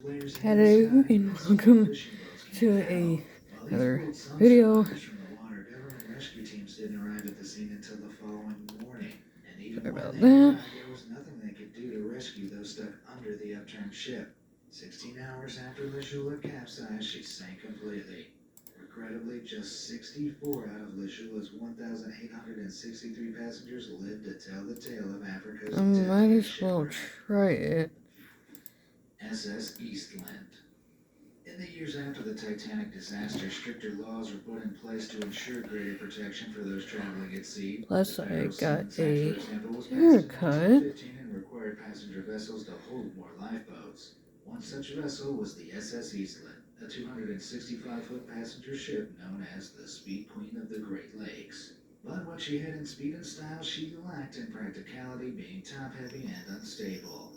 Hello and welcome to another video. Rescue teams didn't arrive at the scene until the following morning. And even Sorry when about they that. arrived, there was nothing they could do to rescue those stuck under the upturned ship. 16 hours after La Jula capsized, she sank completely. Regrettably, just 64 out of La Jula's 1,863 passengers lived to tell the tale of Africa's I might deadliest as well shipwreck. try it. SS Eastland. In the years after the Titanic disaster, stricter laws were put in place to ensure greater protection for those traveling at sea. Plus, The I Federal got Seamen's Act, a for example, was passed in haircut. 1915 and required passenger vessels to hold more lifeboats. One such vessel was the SS Eastland, a 265-foot passenger ship known as the Speed Queen of the Great Lakes. But what she had in speed and style, she lacked in practicality, being top-heavy and unstable.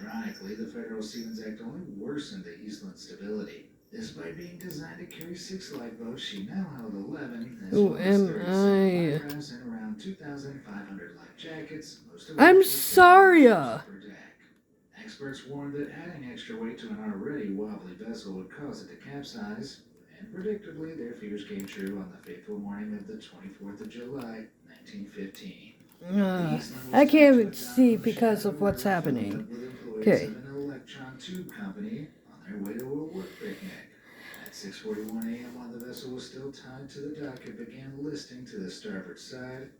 Ironically, the Federal Seamen's Act only worsened the Eastland's stability. Despite being designed to carry 6 lifeboats, she now held 11, as Who well as am 37 I? life rafts and around 2,500 life jackets, most of I'm which were sorry. upper deck. Experts warned that adding extra weight to an already wobbly vessel would cause it to capsize, and predictably, their fears came true on the fateful morning of the 24th of July, 1915. I can't even see because of what's happening. Okay. Of an electron tube company on their way to a work picnic. At 6:41 a.m., while the vessel was still tied to the dock, it began listing to the starboard side.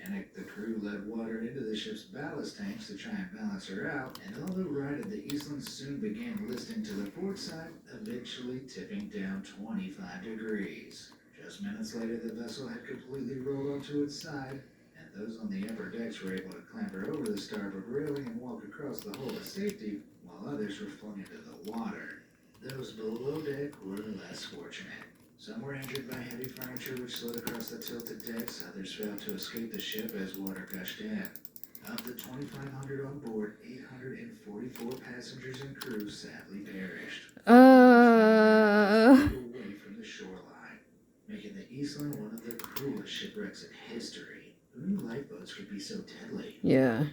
Panicked, the crew led water into the ship's ballast tanks to try and balance her out, and although righted, the Eastland soon began listing to the port side, eventually tipping down 25 degrees. Just minutes later, the vessel had completely rolled onto its side, and those on the upper decks were able to clamber over the starboard railing and walk across the hull to safety, while others were flung into the water. Those below deck were less fortunate. Some were injured by heavy furniture which slid across the tilted decks, others failed to escape the ship as water gushed in. Of the 2,500 on board, 844 passengers and crew sadly perished. Away from the shoreline, making the Eastland one of the cruelest shipwrecks in history. Who knew lifeboats could be so deadly? Yeah.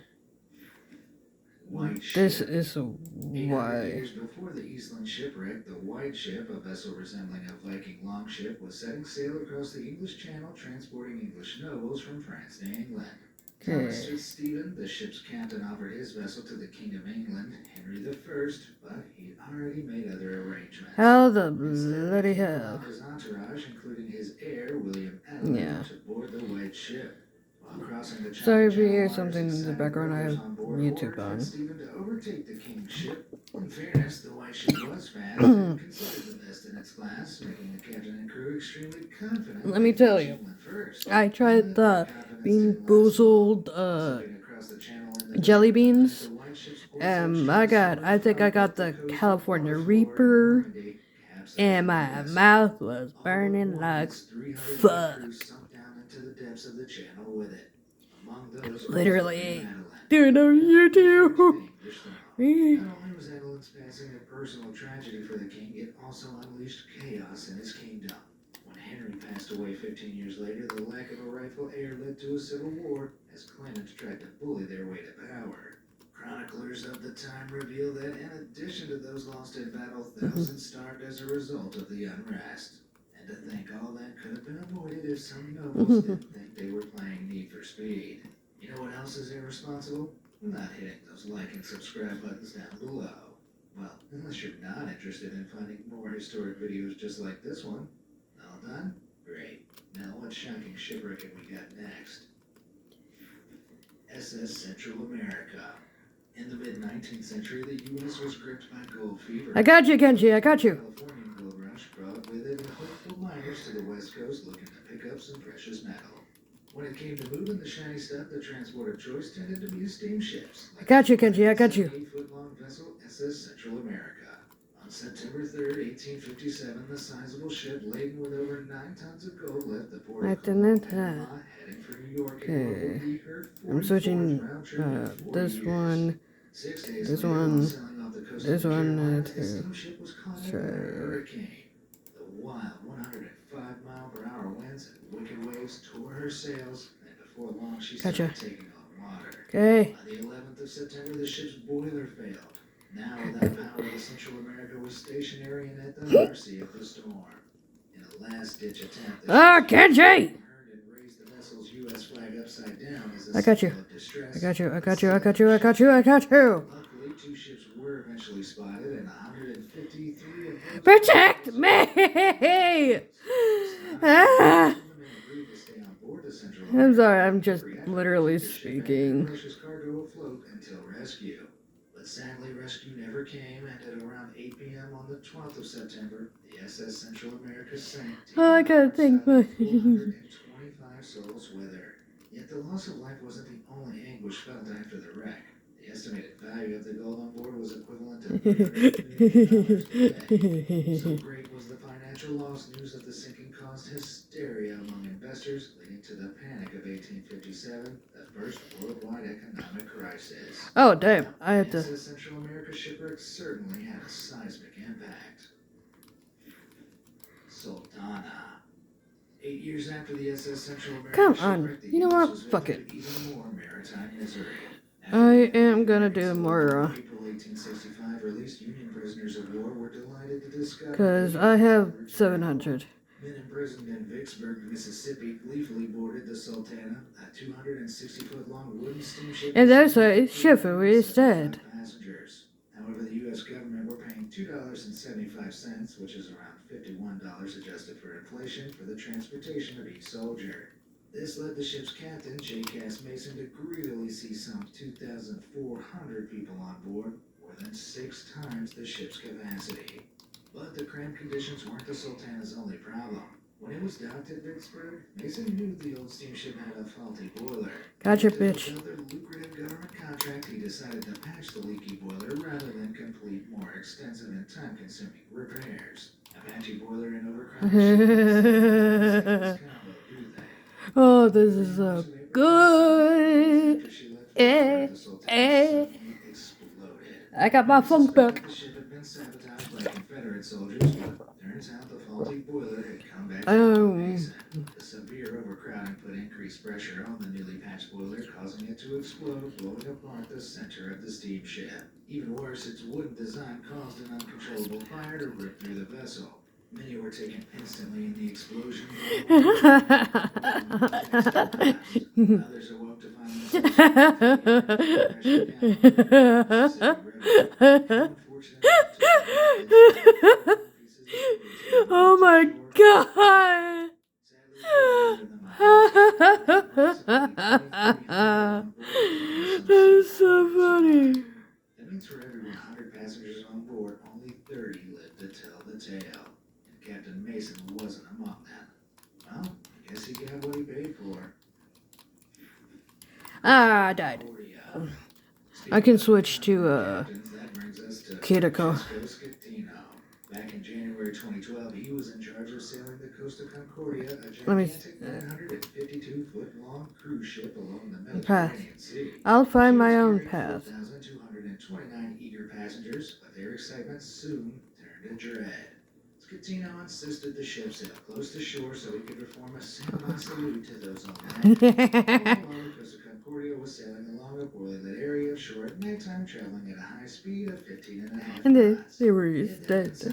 White This Ship. is 800 why. years before the Eastland shipwreck, the White Ship, a vessel resembling a Viking longship, was setting sail across the English Channel, transporting English nobles from France to England. Thomas Fitzstephen, the ship's captain, offered his vessel to the King of England, Henry I, but he'd already made other arrangements. How the bloody hell? His entourage, including his heir, William Adelaide, to board the White Ship. Sorry if you hear something in the background. I have YouTube on. To overtake the King's ship. In fairness, the White Ship was fast and considered the best in its class, making the captain and crew extremely confident. Let me tell you, I tried the Bean Boozled jelly beans. I think I got the California Reaper, and my mouth was burning like fuck. Literally doing on YouTube. Not only was Adeline's passing a personal tragedy for the king, it also unleashed chaos in his kingdom. When Henry passed away 15 years later, the lack of a rightful heir led to a civil war as claimants tried to bully their way to power. Chroniclers of the time reveal that in addition to those lost in battle, thousands starved as a result of the unrest. And to think all that could have been avoided if some nobles didn't think they were playing Need for Speed. You know what else is irresponsible? Not hitting those like and subscribe buttons down below. Well, unless you're not interested in finding more historic videos just like this one. All done? Great. Now what shocking shipwreck have we got next? SS Central America. In the mid-19th century, the U.S. was gripped by gold fever. I got you, Kenji, I got you. Californian gold rush brought with it hopeful miners to the West Coast looking to pick up some precious metal. When it came to moving the shiny stuff, the transport of choice tended to be steamships. I got you, Kenji, I got you. 8-foot-long vessel SS Central America. On September 3rd, 1857, the sizable ship laden with over 9 tons of gold left the port of Panama, heading for New York. Okay, I'm switching this one, this one, this one to try. The wild 105-mile-per-hour winds and wicked waves tore her sails, and before long she started taking on water. Okay. By the 11th of September, the ship's boiler failed. Now, without power, the Central America was stationary and at the mercy of the storm. In a last-ditch attempt, the Kenji! heard and raised the vessel's U.S. flag upside down as a I got you. symbol of distress. I got you. Luckily, 2 ships were eventually spotted, and 153 of those Protect me! Ah. I'm sorry, I'm just literally speaking. Precious cargo afloat until rescue. But sadly, rescue never came, and at around 8 p.m. on the 12th of September, the SS Central America sank. I gotta think. 425 souls with her. Yet the loss of life wasn't the only anguish felt after the wreck. The estimated value of the gold on board was equivalent to $300 million. So great was the financial loss, news of the sinking caused hysteria among investors, leading to the Panic of 1857, the first worldwide economic crisis. Oh, damn. I had to. The Central America shipwreck certainly had a seismic impact. Sultana. 8 years after the SS Central America Come shipwreck, on. the You know US what? was Fuck it. visited even more maritime misery. I am gonna do more, April 1865, released Union prisoners of war were delighted to discover. because I have 700. Men imprisoned in Vicksburg, Mississippi, gleefully boarded the Sultana, a 260-foot-long wooden steamship. And they say chivalry is dead. Passengers. However, the U.S. government were paying $2.75, which is around $51 adjusted for inflation, for the transportation of each soldier. This led the ship's captain, J. Cass Mason, to greedily see some 2,400 people on board, more than 6 times the ship's capacity. But the cramped conditions weren't the Sultana's only problem. When it was docked at Vicksburg, Mason knew the old steamship had a faulty boiler. Gotcha, To bitch. fulfill their lucrative government contract, he decided to patch the leaky boiler rather than complete more extensive and time-consuming repairs. Apache boiler and overcrowded Oh, this is so good. I got my funk back. The ship had been sabotaged by Confederate soldiers, but turns out the faulty boiler had come back Oh. from Mason. The severe overcrowding put increased pressure on the newly patched boiler, causing it to explode, blowing apart the center of the steamship. Even worse, its wooden design caused an uncontrollable fire to rip through the vessel. Many were taken instantly in the explosion. Others awoke to find Oh my god! That's so funny. That means for every 100 passengers on board, only 30 lived to tell the tale. And Captain Mason wasn't among them. Well, I guess he got what he paid for. I died. I can switch to Kitako. Back in January 2012, he was in charge of sailing the Costa Concordia, a Let me gigantic 952-foot-long cruise ship along the path. Mediterranean Sea. I'll find my own path. 4,229 eager passengers, but their excitement soon turned to dread. Scatino insisted the ship sail close to shore so he could perform a samurai salute to those on land. Meanwhile, Costa Concordia was sailing along a poorly lit area of shore at nighttime, traveling at a high speed of 15.5 And knots. they were dead. It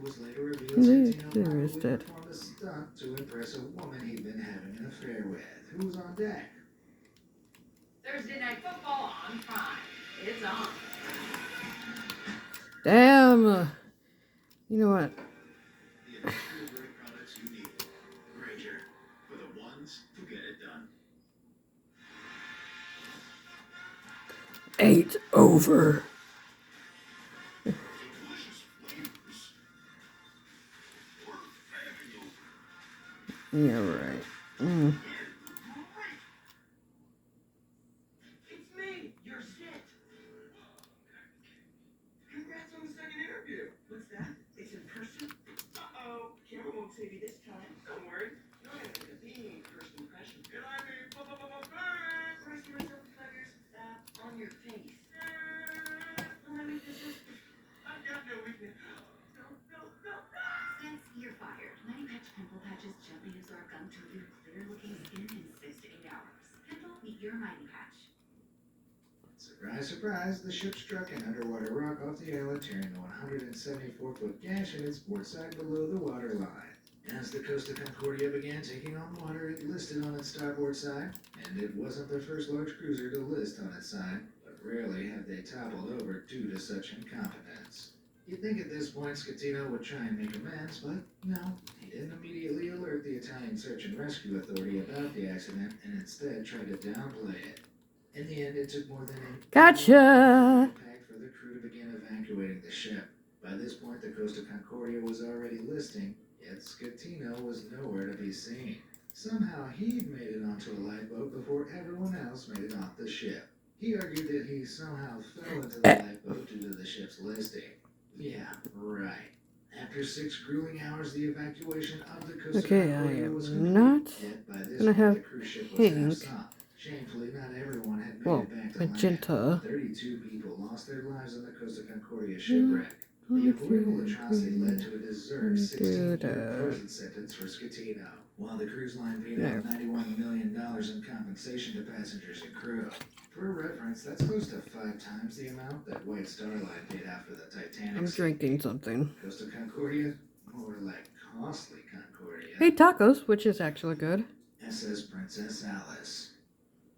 was later revealed They were Scatino dead. performed a stunt to impress a woman he'd been having an affair with, who was on deck. Thursday night football on Prime. It's on. Damn. You know what? The industrial grade products you need. Granger. For the ones who get it done. 8 over. Yeah, right. It's me, your shit. Congrats on the second interview. What's that? It's in person? Uh-oh. Camera won't save you this time. Don't worry. You're gonna make a big first impression. And I mean, first you myself feathers on your face. Let me just... I've got no weakness. No. Since you're fired, many patch pimple patches gently absorb gum to leave clear looking skin in 6 to 8 hours. Pimple, meet your mighty patch. Surprise, surprise, the ship struck an underwater rock off the island, tearing a 174-foot gash in its port side below the waterline. As the Costa Concordia began taking on water, it listed on its starboard side, and it wasn't the first large cruiser to list on its side, but rarely have they toppled over due to such incompetence. You'd think at this point Scatino would try and make amends, but no, he didn't immediately alert the Italian Search and Rescue Authority about the accident and instead tried to downplay it. In the end, it took more than an Gotcha. impact for the crew to begin evacuating the ship. By this point, the Costa Concordia was already listing, yet Scatino was nowhere to be seen. Somehow he'd made it onto a lifeboat before everyone else made it off the ship. He argued that he somehow fell into the lifeboat due to the ship's listing. Yeah, right. After 6 grueling hours, the evacuation of the Costa Okay, I Concordia was am complete. not Yet by this gonna point, have the cruise ship was half pink. sunk. Shamefully, not everyone had made Well, it back to land. magenta. 32 people lost their lives in the Costa Concordia shipwreck. The avoidable atrocity led to a deserved 16-year prison sentence for Scatino, while the cruise line paid out $91 million in compensation to passengers and crew. For reference, that's close to 5 times the amount that White Star Line paid out for the Titanic. I'm drinking something. Costa Concordia, more like costly Concordia. Hey, tacos, which is actually good. SS Princess Alice.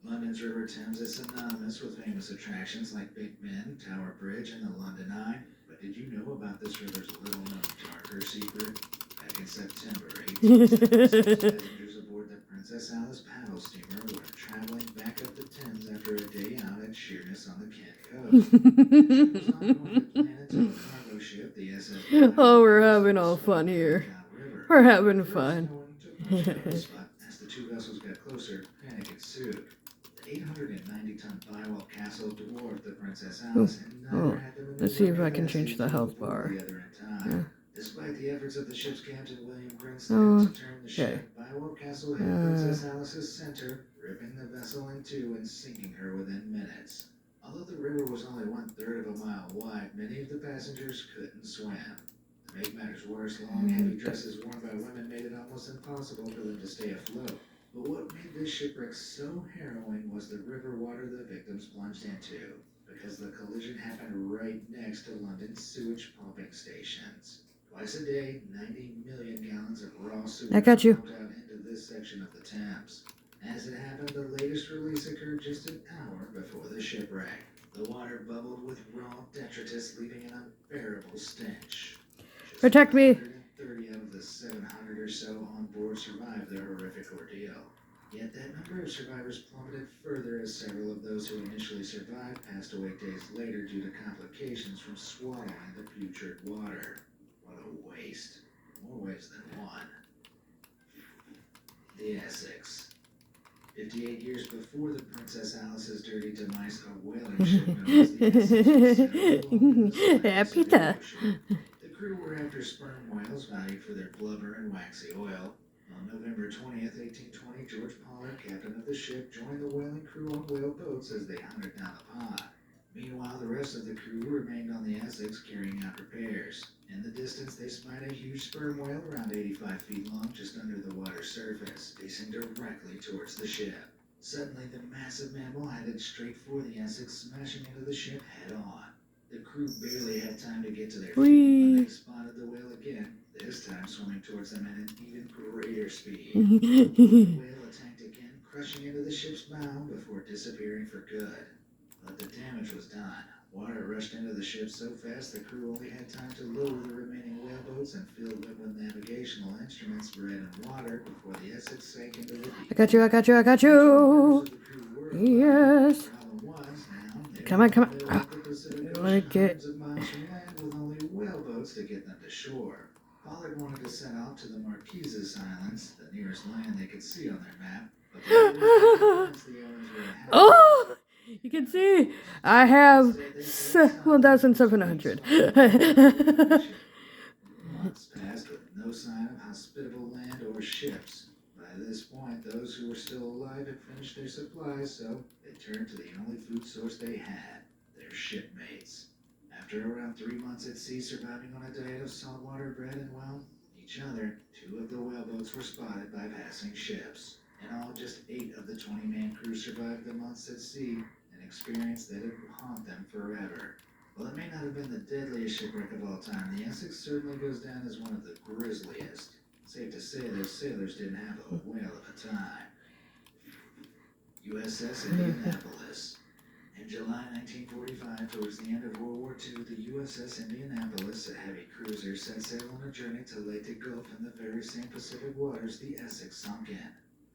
London's River Thames is synonymous with famous attractions like Big Ben, Tower Bridge, and the London Eye. But did you know about this river's little-known darker secret? Back in September 1876, passengers aboard the Princess Alice paddle steamer were traveling back up the Thames after a day out at Sheerness on the Kent coast. She was not going to plan until a cargo ship, the SS. Oh, we're having all fun here. We're having fun. As the two vessels got closer, panic ensued. The 890-ton Bywell Castle dwarfed the Princess Alice, and neither had the Let's see if I can change the health bar. the other in time. Yeah. Despite the efforts of the ship's captain, William Grinstead, to turn the okay. ship, Bywell Castle hit Princess Alice's center, ripping the vessel in two and sinking her within minutes. Although the river was only 1/3 of a mile wide, many of the passengers couldn't swim. To make matters worse, long, heavy dresses worn by women made it almost impossible for them to stay afloat. But what made this shipwreck so harrowing was the river water the victims plunged into, because the collision happened right next to London's sewage pumping stations. Twice a day, 90 million gallons of raw sewage I got you. pumped out into this section of the Thames. As it happened, the latest release occurred just an hour before the shipwreck. The water bubbled with raw detritus, leaving an unbearable stench. Protect me. 130 out of the 700 or so on board survived their horrific ordeal. Yet that number of survivors plummeted further as several of those who initially survived passed away days later due to complications from swallowing the putrid water. What a waste. More ways than one. The Essex. 58 years before the Princess Alice's dirty demise, a whaling ship known as the Essex was sailed along the Yeah, Pacific Peter. Ocean. The crew were after sperm whales valued for their blubber and waxy oil. On November 20th, 1820, George Pollard, captain of the ship, joined the whaling crew on whale boats as they hunted down the pond. Meanwhile, the rest of the crew remained on the Essex carrying out repairs. In the distance, they spied a huge sperm whale around 85 feet long just under the water's surface, facing directly towards the ship. Suddenly, the massive mammal headed straight for the Essex, smashing into the ship head-on. The crew barely had time to get to their feet when they spotted the whale again, this time swimming towards them at an even greater speed. The whale attacked again, crushing into the ship's bow before disappearing for good. But the damage was done. Water rushed into the ship so fast the crew only had time to lower the remaining whaleboats and fill them with navigational instruments, bread, and water before the Essex sank into the deep. I got you, I got you, I got you. Yes. Come on, come on. Let it get. With only whaleboats to get them to shore. Pollard wanted to set out to the Marquesas Islands, the nearest land they could see on their map. But the owners were Oh! You can see I have 1,700. Months passed with no sign of hospitable land or ships. By this point, those who were still alive had finished their supplies, so they turned to the only food source they had, their shipmates. After around 3 months at sea, surviving on a diet of saltwater bread and, well, each other, 2 of the whaleboats were spotted by passing ships. In all, just 8 of the 20-man crew survived the months at sea, an experience that'd haunt them forever. While it may not have been the deadliest shipwreck of all time, the Essex certainly goes down as one of the grisliest. Safe to say those sailors didn't have a whale of a time. USS Indianapolis. In July 1945, towards the end of World War II, the USS Indianapolis, a heavy cruiser, set sail on a journey to Leyte Gulf in the very same Pacific waters the Essex sunk in.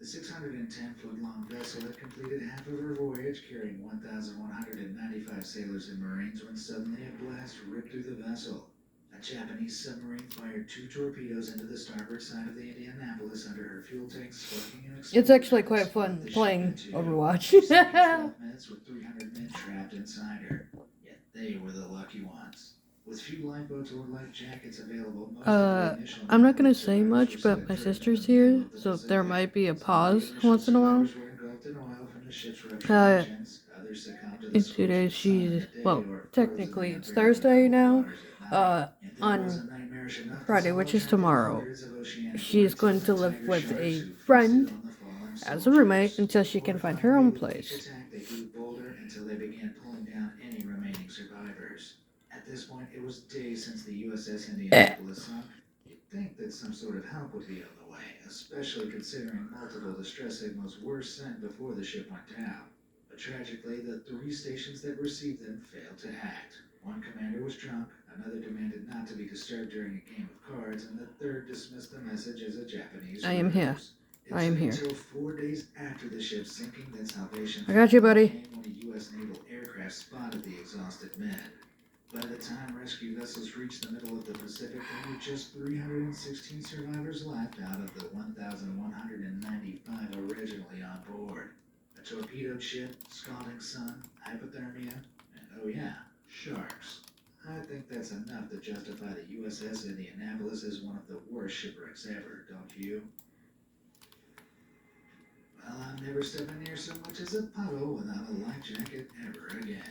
The 610-foot-long vessel had completed half of her voyage, carrying 1,195 sailors and Marines, when suddenly a blast ripped through the vessel. A Japanese submarine fired 2 torpedoes into the starboard side of the Indianapolis under her fuel tanks, sparking an explosion. It's actually quite fun playing Overwatch. 12 minutes with 300 men trapped inside her. Yet they were the lucky ones. With few lifeboats or life jackets available, most of the initial I'm not gonna say much, but my sister's here, so there might be a pause once in a while. In 2 days, she's, well, technically it's Thursday now. On Friday, which is tomorrow, she's going to live with a friend as a roommate until she can find her own place. They grew bolder until they began pulling down any remaining survivors. At this point, it was days since the USS Indianapolis sunk. You'd think that some sort of help would be on the way, especially considering multiple distress signals were sent before the ship went down. But tragically, the 3 stations that received them failed to act. One commander was drunk, another demanded not to be disturbed during a game of cards, and the third dismissed the message as a Japanese I am here. ruse. I am here. Until 4 days after the ship sinking that salvation I got you, buddy. came when a U.S. naval aircraft spotted the exhausted men. By the time rescue vessels reached the middle of the Pacific, there were just 316 survivors left out of the 1,195 originally on board. A torpedoed ship, scalding sun, hypothermia, and oh yeah, sharks. I think that's enough to justify the USS Indianapolis as one of the worst shipwrecks ever, don't you? Well, I'm never stepping near so much as a puddle without a life jacket ever again.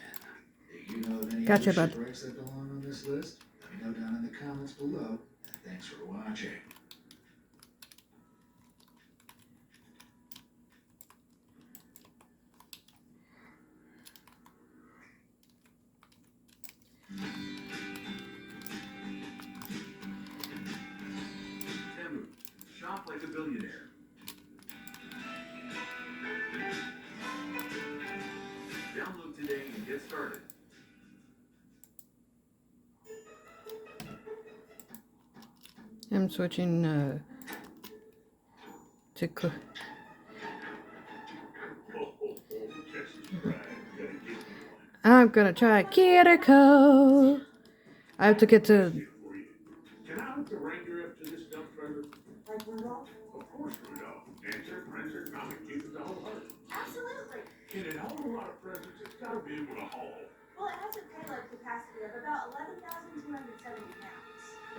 Do you know of any Gotcha, other bud. shipwrecks that belong on this list? Let me know down in the comments below. And thanks for watching. Temu, shop like a billionaire. Download today and get started. I'm switching to I'm gonna try Kiriko. I have to get to. Can I hook the reindeer up to this dump trailer? Like Rudolph? Of course, Rudolph. Dancer, Prancer, Comic, Cupid, the whole heart. Absolutely. Can it hold a lot of presents? It's gotta be able to haul. Well, it has a payload capacity of about 11,270 pounds.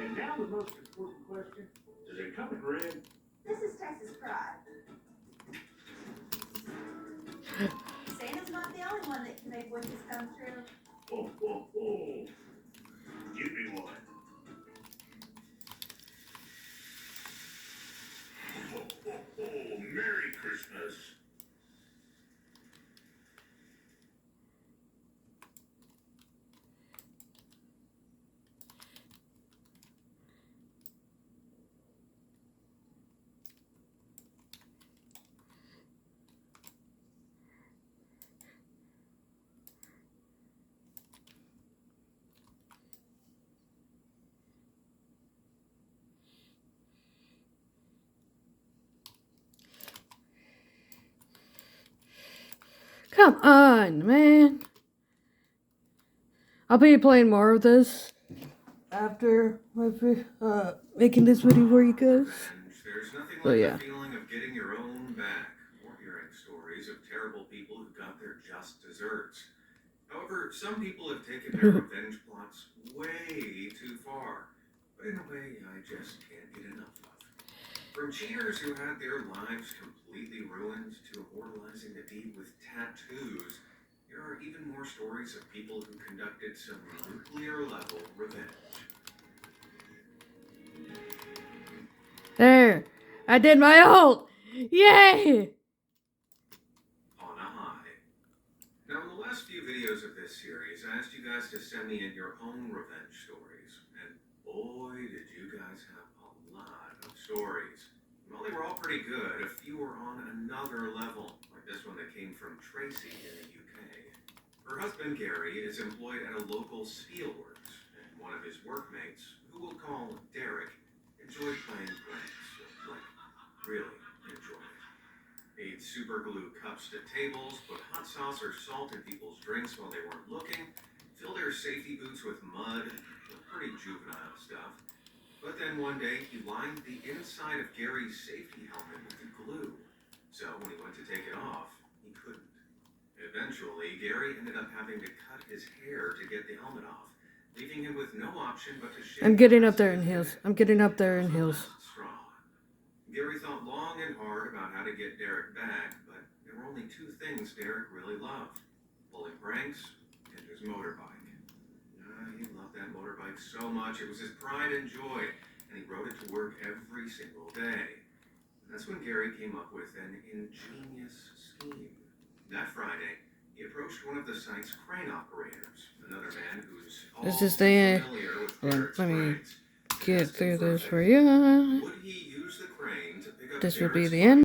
And now the most important question, does it come in red? This is Texas Pride. Santa's not the only one that can make wishes come true. Oh, oh, oh. Give me one. Oh, oh, oh. Merry Christmas. Come on, man. I'll be playing more of this after making this video for you guys. There's nothing So, like yeah. the feeling of getting your own back or hearing stories of terrible people who got their just desserts. However, some people have taken their revenge plots way too far, but in a way I just can't get enough of. From cheaters who had their lives completely ruined to immortalizing the deed with tattoos, there are even more stories of people who conducted some nuclear-level revenge. There. I did my ult. Yay! On a high. Now, in the last this series, I asked you guys to send me in your own revenge stories. And boy, did you guys have a lot of stories. Well, they were all pretty good. A few were on another level, like this one that came from Tracy in the UK. Her husband, Gary, is employed at a local steelworks, and one of his workmates, who we'll call Derek, enjoyed playing pranks. Like, really enjoyed it. He'd super glue cups to tables, put hot sauce or salt in people's drinks while they weren't looking, fill their safety boots with mud, pretty juvenile stuff. But then one day, he lined the inside of Gary's safety helmet with glue. So when he went to take it off, he couldn't. Eventually, Gary ended up having to cut his hair to get the helmet off, leaving him with no option but to shave. I'm getting up there in heels. I'm getting up there in heels. Gary thought long and hard about how to get Derek back, but there were only two things Derek really loved: pulling pranks and his motorbike. He loved that motorbike so much, it was his pride and joy, and he rode it to work every single day. And that's when Gary came up with an ingenious scheme. That Friday, he approached one of the site's crane operators, another man who's This is the familiar with let me pranks, get through this for you. Would he use the crane to pick up This will be Derek's the end.